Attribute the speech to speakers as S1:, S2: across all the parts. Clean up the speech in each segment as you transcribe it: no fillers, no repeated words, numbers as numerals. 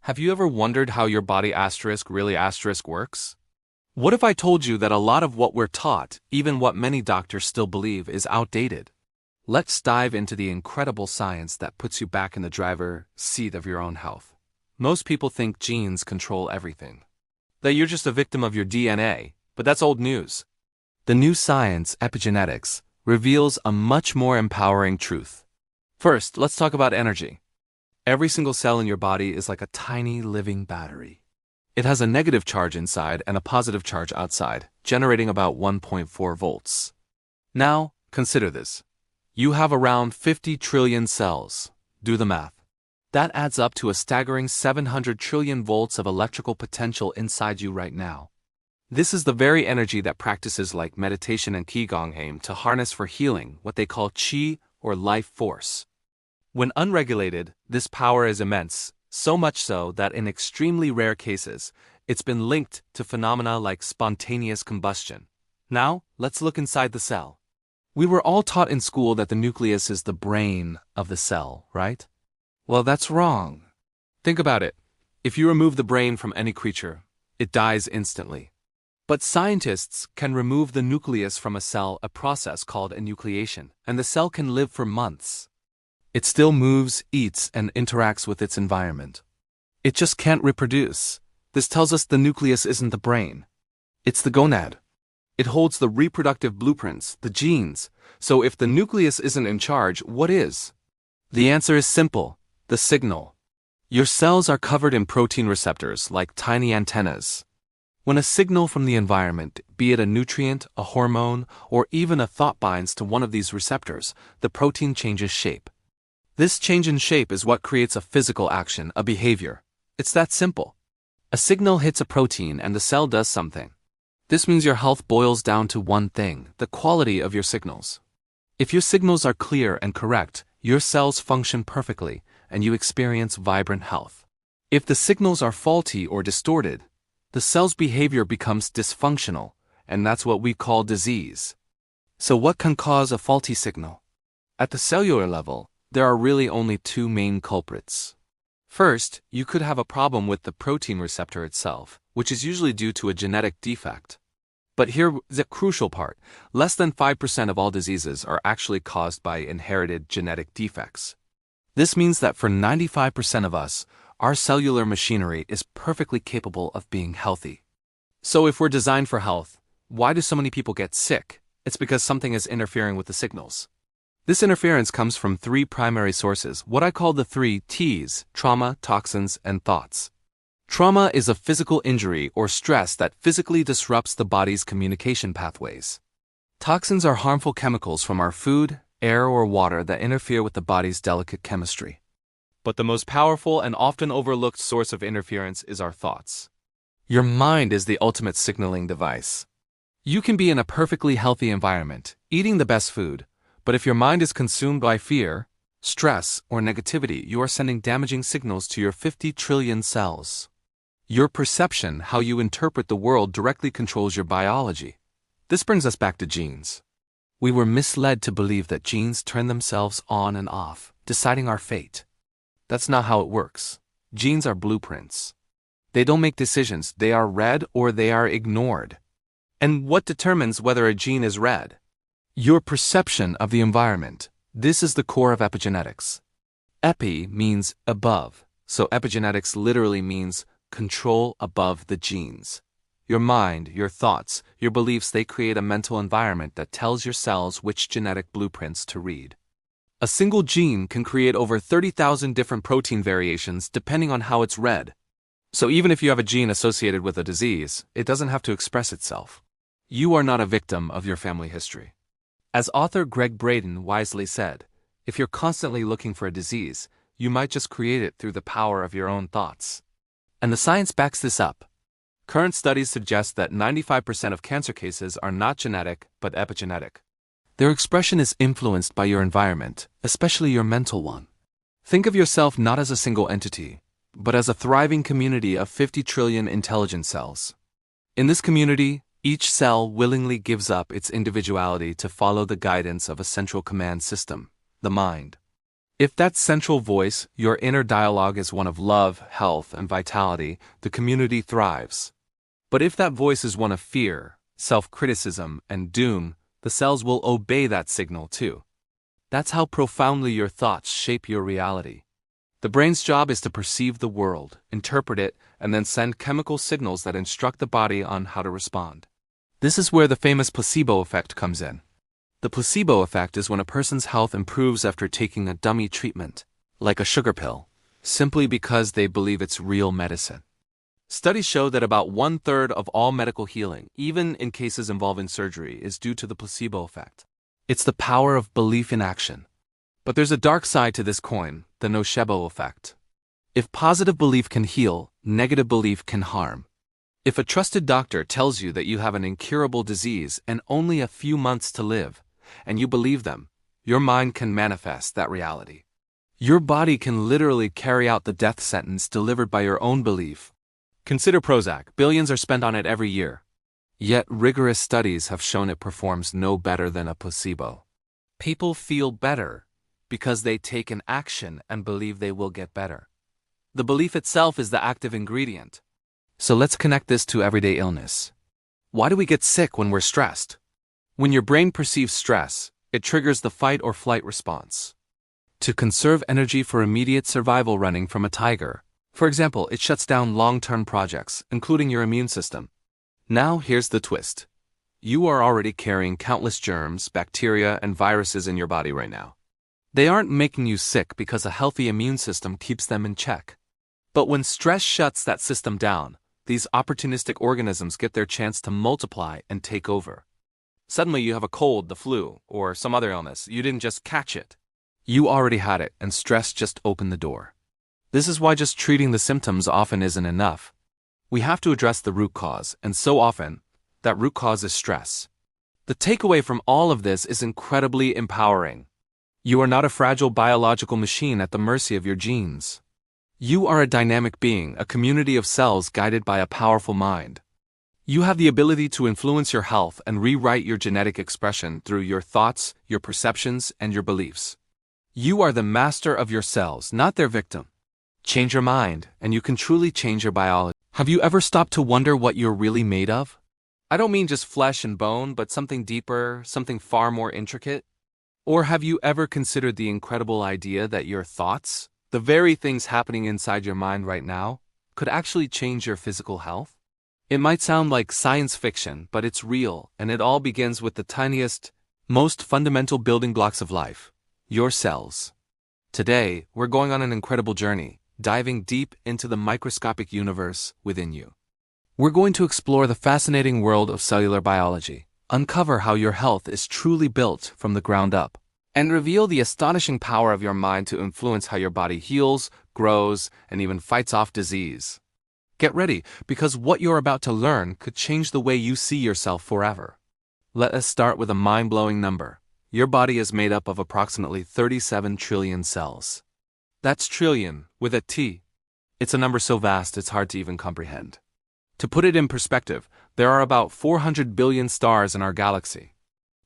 S1: Have you ever wondered how your body asterisk really asterisk works? What if I told you that a lot of what we're taught, even what many doctors still believe, is outdated? Let's dive into the incredible science that puts you back in the driver's seat of your own health. Most people think genes control everything. That you're just a victim of your DNA, but that's old news. The new science, epigenetics, reveals a much more empowering truth. First, let's talk about energy. Every single cell in your body is like a tiny living battery. It has a negative charge inside and a positive charge outside, generating about 1.4 volts. Now, consider this. You have around 50 trillion cells. Do the math. That adds up to a staggering 700 trillion volts of electrical potential inside you right now. This is the very energy that practices like meditation and Qigong aim to harness for healing, what they call qi or life force. When unregulated, this power is immense, so much so that in extremely rare cases, it's been linked to phenomena like spontaneous combustion. Now, let's look inside the cell. We were all taught in school that the nucleus is the brain of the cell, right? Well, that's wrong. Think about it. If you remove the brain from any creature, it dies instantly. But scientists can remove the nucleus from a cell, a process called enucleation, and the cell can live for months. It still moves, eats, and interacts with its environment. It just can't reproduce. This tells us the nucleus isn't the brain. It's the gonad. It holds the reproductive blueprints, the genes. So if the nucleus isn't in charge, what is? The answer is simple: the signal. Your cells are covered in protein receptors like tiny antennas. When a signal from the environment, be it a nutrient, a hormone, or even a thought binds to one of these receptors, the protein changes shape. This change in shape is what creates a physical action, a behavior. It's that simple. A signal hits a protein and the cell does something. This means your health boils down to one thing: the quality of your signals. If your signals are clear and correct, your cells function perfectly and you experience vibrant health. If the signals are faulty or distorted, the cell's behavior becomes dysfunctional, and that's what we call disease. So what can cause a faulty signal? At the cellular level, there are really only two main culprits. First, you could have a problem with the protein receptor itself, which is usually due to a genetic defect. But here is a crucial part: less than 5% of all diseases are actually caused by inherited genetic defects. This means that for 95% of us, our cellular machinery is perfectly capable of being healthy. So if we're designed for health, why do so many people get sick? It's because something is interfering with the signals. This interference comes from three primary sources, what I call the three T's: trauma, toxins, and thoughts. Trauma is a physical injury or stress that physically disrupts the body's communication pathways. Toxins are harmful chemicals from our food, air, or water that interfere with the body's delicate chemistry. But the most powerful and often overlooked source of interference is our thoughts. Your mind is the ultimate signaling device. You can be in a perfectly healthy environment, eating the best food, but if your mind is consumed by fear, stress, or negativity, you are sending damaging signals to your 50 trillion cells. Your perception, how you interpret the world, directly controls your biology. This brings us back to genes. We were misled to believe that genes turn themselves on and off, deciding our fate. That's not how it works. Genes are blueprints. They don't make decisions, they are read or they are ignored. And what determines whether a gene is read? Your perception of the environment. This is the core of epigenetics. Epi means above, so epigenetics literally means control above the genes. Your mind, your thoughts, your beliefs, they create a mental environment that tells your cells which genetic blueprints to read. A single gene can create over 30,000 different protein variations depending on how it's read. So even if you have a gene associated with a disease, it doesn't have to express itself. You are not a victim of your family history. As author Greg Braden wisely said, if you're constantly looking for a disease, you might just create it through the power of your own thoughts. And the science backs this up. Current studies suggest that 95% of cancer cases are not genetic but epigenetic. Their expression is influenced by your environment, especially your mental one. Think of yourself not as a single entity, but as a thriving community of 50 trillion intelligent cells. In this community, each cell willingly gives up its individuality to follow the guidance of a central command system, the mind. If that central voice, your inner dialogue, is one of love, health, and vitality, the community thrives. But if that voice is one of fear, self-criticism, and doom, the cells will obey that signal too. That's how profoundly your thoughts shape your reality. The brain's job is to perceive the world, interpret it, and then send chemical signals that instruct the body on how to respond. This is where the famous placebo effect comes in. The placebo effect is when a person's health improves after taking a dummy treatment, like a sugar pill, simply because they believe it's real medicine. Studies show that about 1/3 of all medical healing, even in cases involving surgery, is due to the placebo effect. It's the power of belief in action. But there's a dark side to this coin, the nocebo effect. If positive belief can heal, negative belief can harm. If a trusted doctor tells you that you have an incurable disease and only a few months to live, and you believe them, your mind can manifest that reality. Your body can literally carry out the death sentence delivered by your own belief. Consider Prozac. Billions are spent on it every year. Yet rigorous studies have shown it performs no better than a placebo. People feel better because they take an action and believe they will get better. The belief itself is the active ingredient. So let's connect this to everyday illness. Why do we get sick when we're stressed? When your brain perceives stress, it triggers the fight or flight response. To conserve energy for immediate survival running from a tiger, for example, it shuts down long-term projects, including your immune system. Now here's the twist. You are already carrying countless germs, bacteria, and viruses in your body right now. They aren't making you sick because a healthy immune system keeps them in check. But when stress shuts that system down, these opportunistic organisms get their chance to multiply and take over. Suddenly you have a cold, the flu, or some other illness. You didn't just catch it. You already had it, and stress just opened the door. This is why just treating the symptoms often isn't enough. We have to address the root cause, and so often, that root cause is stress. The takeaway from all of this is incredibly empowering. You are not a fragile biological machine at the mercy of your genes. You are a dynamic being, a community of cells guided by a powerful mind. You have the ability to influence your health and rewrite your genetic expression through your thoughts, your perceptions, and your beliefs. You are the master of your cells, not their victim. Change your mind, and you can truly change your biology. Have you ever stopped to wonder what you're really made of? I don't mean just flesh and bone, but something deeper, something far more intricate. Or have you ever considered the incredible idea that your thoughts, the very things happening inside your mind right now, could actually change your physical health? It might sound like science fiction, but it's real, and it all begins with the tiniest, most fundamental building blocks of life, your cells. Today, we're going on an incredible journey, diving deep into the microscopic universe within you. We're going to explore the fascinating world of cellular biology, uncover how your health is truly built from the ground up, and reveal the astonishing power of your mind to influence how your body heals, grows, and even fights off disease. Get ready, because what you're about to learn could change the way you see yourself forever. Let us start with a mind-blowing number. Your body is made up of approximately 37 trillion cells. That's trillion, with a T. It's a number so vast it's hard to even comprehend. To put it in perspective, there are about 400 billion stars in our galaxy.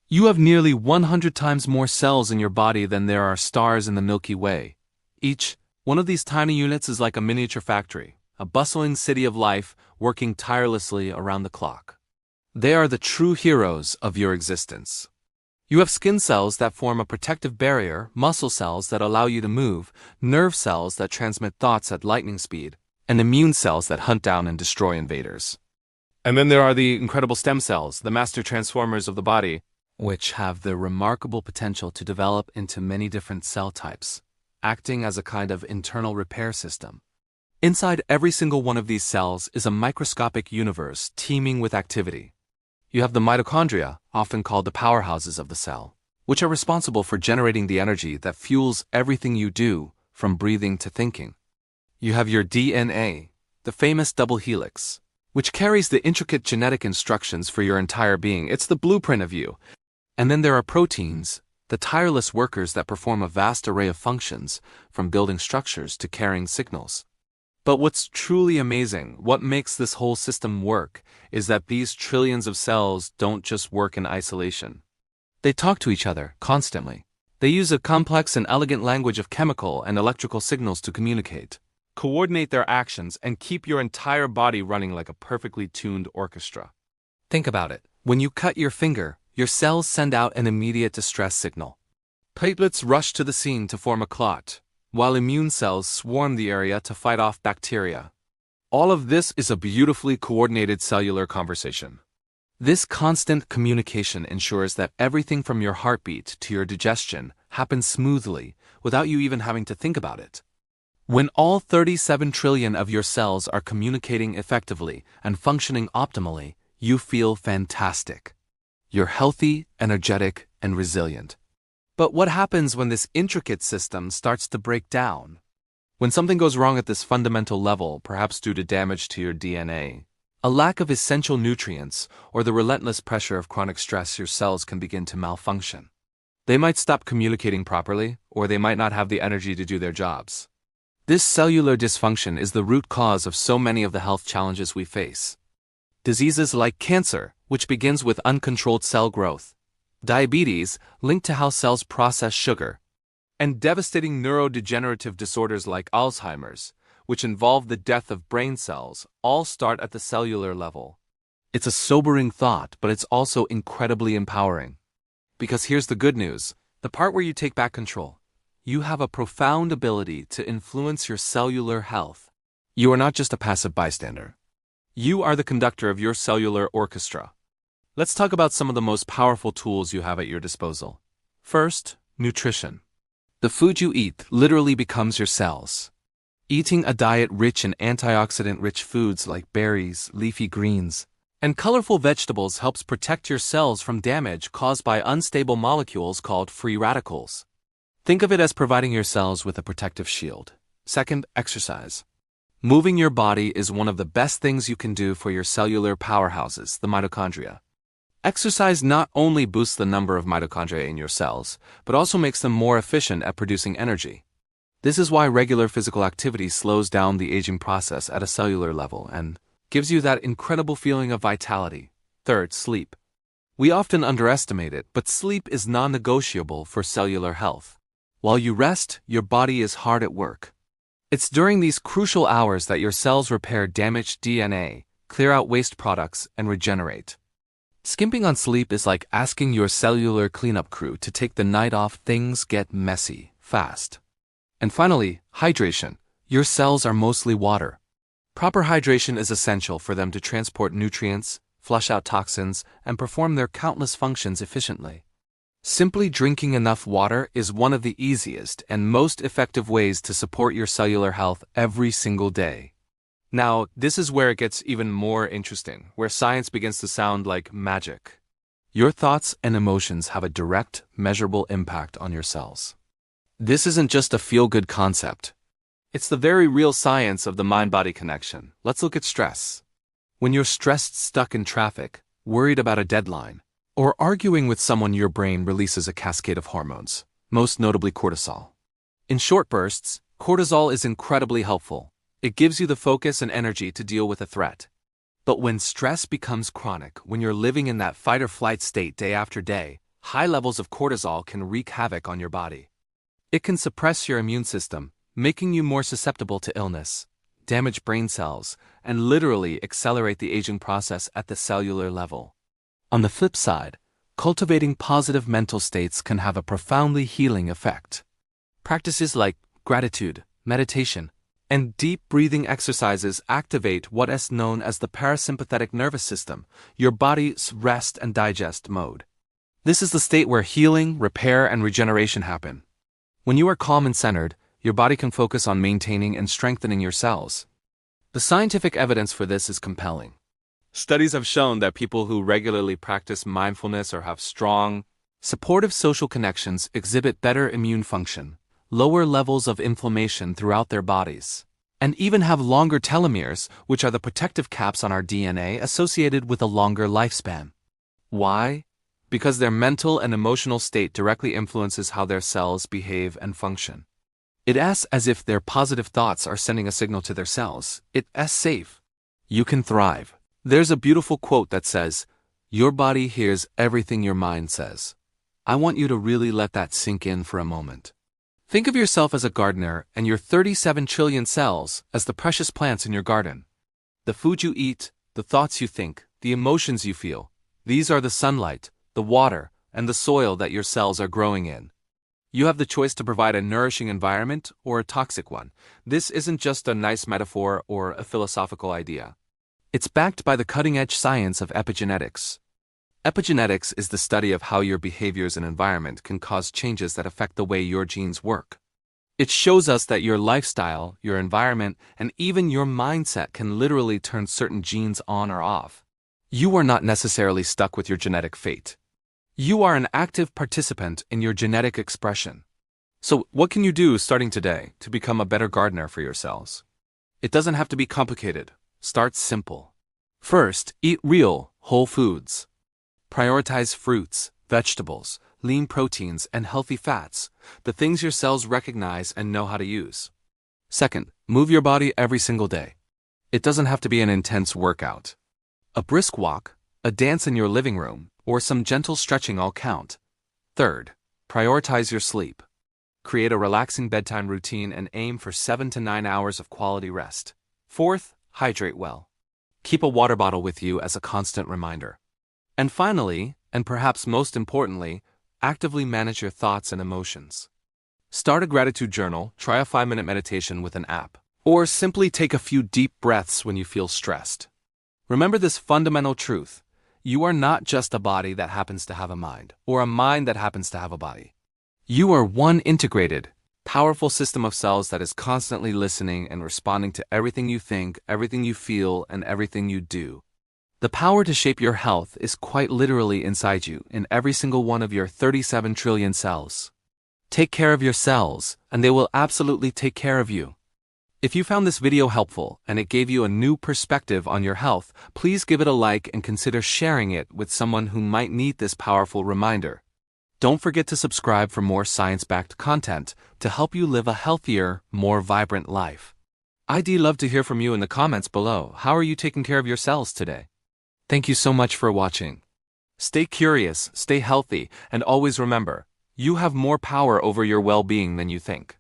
S1: You have nearly 100 times more cells in your body than there are stars in the Milky Way. Each one of these tiny units is like a miniature factory, a bustling city of life working tirelessly around the clock. They are the true heroes of your existence. You have skin cells that form a protective barrier, muscle cells that allow you to move, nerve cells that transmit thoughts at lightning speed, and immune cells that hunt down and destroy invaders. And then there are the incredible stem cells, the master transformers of the body, which have the remarkable potential to develop into many different cell types, acting as a kind of internal repair system. Inside every single one of these cells is a microscopic universe teeming with activity. You have the mitochondria, often called the powerhouses of the cell, which are responsible for generating the energy that fuels everything you do, from breathing to thinking. You have your DNA, the famous double helix, which carries the intricate genetic instructions for your entire being. It's the blueprint of you. And then there are proteins, the tireless workers that perform a vast array of functions, from building structures to carrying signals. But what's truly amazing, what makes this whole system work, is that these trillions of cells don't just work in isolation. They talk to each other constantly. They use a complex and elegant language of chemical and electrical signals to communicate, coordinate their actions, and keep your entire body running like a perfectly tuned orchestra. Think about it. When you cut your finger, your cells send out an immediate distress signal. Platelets rush to the scene to form a clot, while immune cells swarm the area to fight off bacteria. All of this is a beautifully coordinated cellular conversation. This constant communication ensures that everything from your heartbeat to your digestion happens smoothly without you even having to think about it. When all 37 trillion of your cells are communicating effectively and functioning optimally, you feel fantastic. You're healthy, energetic, and resilient. But what happens when this intricate system starts to break down? When something goes wrong at this fundamental level, perhaps due to damage to your DNA, a lack of essential nutrients, or the relentless pressure of chronic stress, your cells can begin to malfunction. They might stop communicating properly, or they might not have the energy to do their jobs. This cellular dysfunction is the root cause of so many of the health challenges we face. Diseases like cancer, which begins with uncontrolled cell growth, diabetes, linked to how cells process sugar, and devastating neurodegenerative disorders like Alzheimer's, which involve the death of brain cells, all start at the cellular level. It's a sobering thought, but it's also incredibly empowering. Because here's the good news, the part where you take back control. You have a profound ability to influence your cellular health. You are not just a passive bystander. You are the conductor of your cellular orchestra. Let's talk about some of the most powerful tools you have at your disposal. First, nutrition. The food you eat literally becomes your cells. Eating a diet rich in antioxidant-rich foods like berries, leafy greens, and colorful vegetables helps protect your cells from damage caused by unstable molecules called free radicals. Think of it as providing your cells with a protective shield. Second, exercise. Moving your body is one of the best things you can do for your cellular powerhouses, the mitochondria. Exercise not only boosts the number of mitochondria in your cells, but also makes them more efficient at producing energy. This is why regular physical activity slows down the aging process at a cellular level and gives you that incredible feeling of vitality. Third, sleep. We often underestimate it, but sleep is non-negotiable for cellular health. While you rest, your body is hard at work. It's during these crucial hours that your cells repair damaged DNA, clear out waste products, and regenerate. Skimping on sleep is like asking your cellular cleanup crew to take the night off. Things get messy fast. And finally, hydration. Your cells are mostly water. Proper hydration is essential for them to transport nutrients, flush out toxins, and perform their countless functions efficiently. Simply drinking enough water is one of the easiest and most effective ways to support your cellular health every single day. Now, this is where it gets even more interesting, where science begins to sound like magic. Your thoughts and emotions have a direct, measurable impact on your cells. This isn't just a feel-good concept. It's the very real science of the mind-body connection. Let's look at stress. When you're stressed, stuck in traffic, worried about a deadline, or arguing with someone, your brain releases a cascade of hormones, most notably cortisol. In short bursts, cortisol is incredibly helpful. It gives you the focus and energy to deal with a threat. But when stress becomes chronic, when you're living in that fight-or-flight state day after day, high levels of cortisol can wreak havoc on your body. It can suppress your immune system, making you more susceptible to illness, damage brain cells, and literally accelerate the aging process at the cellular level. On the flip side, cultivating positive mental states can have a profoundly healing effect. Practices like gratitude, meditation, and deep breathing exercises activate what is known as the parasympathetic nervous system, your body's rest and digest mode. This is the state where healing, repair, and regeneration happen. When you are calm and centered, your body can focus on maintaining and strengthening your cells. The scientific evidence for this is compelling. Studies have shown that people who regularly practice mindfulness or have strong, supportive social connections exhibit better immune function, lower levels of inflammation throughout their bodies, and even have longer telomeres, which are the protective caps on our DNA associated with a longer lifespan. Why? Because their mental and emotional state directly influences how their cells behave and function. It's as if their positive thoughts are sending a signal to their cells. It's safe. You can thrive. There's a beautiful quote that says, "Your body hears everything your mind says." I want you to really let that sink in for a moment. Think of yourself as a gardener and your 37 trillion cells as the precious plants in your garden. The food you eat, the thoughts you think, the emotions you feel, these are the sunlight, the water, and the soil that your cells are growing in. You have the choice to provide a nourishing environment or a toxic one. This isn't just a nice metaphor or a philosophical idea. It's backed by the cutting-edge science of epigenetics. Epigenetics is the study of how your behaviors and environment can cause changes that affect the way your genes work. It shows us that your lifestyle, your environment, and even your mindset can literally turn certain genes on or off. You are not necessarily stuck with your genetic fate. You are an active participant in your genetic expression. So, what can you do starting today to become a better gardener for your cells? It doesn't have to be complicated. Start simple. First, eat real, whole foods. Prioritize fruits, vegetables, lean proteins, and healthy fats, the things your cells recognize and know how to use. Second, move your body every single day. It doesn't have to be an intense workout. A brisk walk, a dance in your living room, or some gentle stretching all count. Third, prioritize your sleep. Create a relaxing bedtime routine and aim for 7 to 9 hours of quality rest. Fourth, hydrate well. Keep a water bottle with you as a constant reminder. And finally, and perhaps most importantly, actively manage your thoughts and emotions. Start a gratitude journal, try a 5-minute meditation with an app, or simply take a few deep breaths when you feel stressed. Remember this fundamental truth. You are not just a body that happens to have a mind, or a mind that happens to have a body. You are one integrated, powerful system of cells that is constantly listening and responding to everything you think, everything you feel, and everything you do. The power to shape your health is quite literally inside you, in every single one of your 37 trillion cells. Take care of your cells, and they will absolutely take care of you. If you found this video helpful and it gave you a new perspective on your health, please give it a like and consider sharing it with someone who might need this powerful reminder. Don't forget to subscribe for more science-backed content to help you live a healthier, more vibrant life. I'd love to hear from you in the comments below. How are you taking care of your cells today? Thank you so much for watching. Stay curious, stay healthy, and always remember, you have more power over your well-being than you think.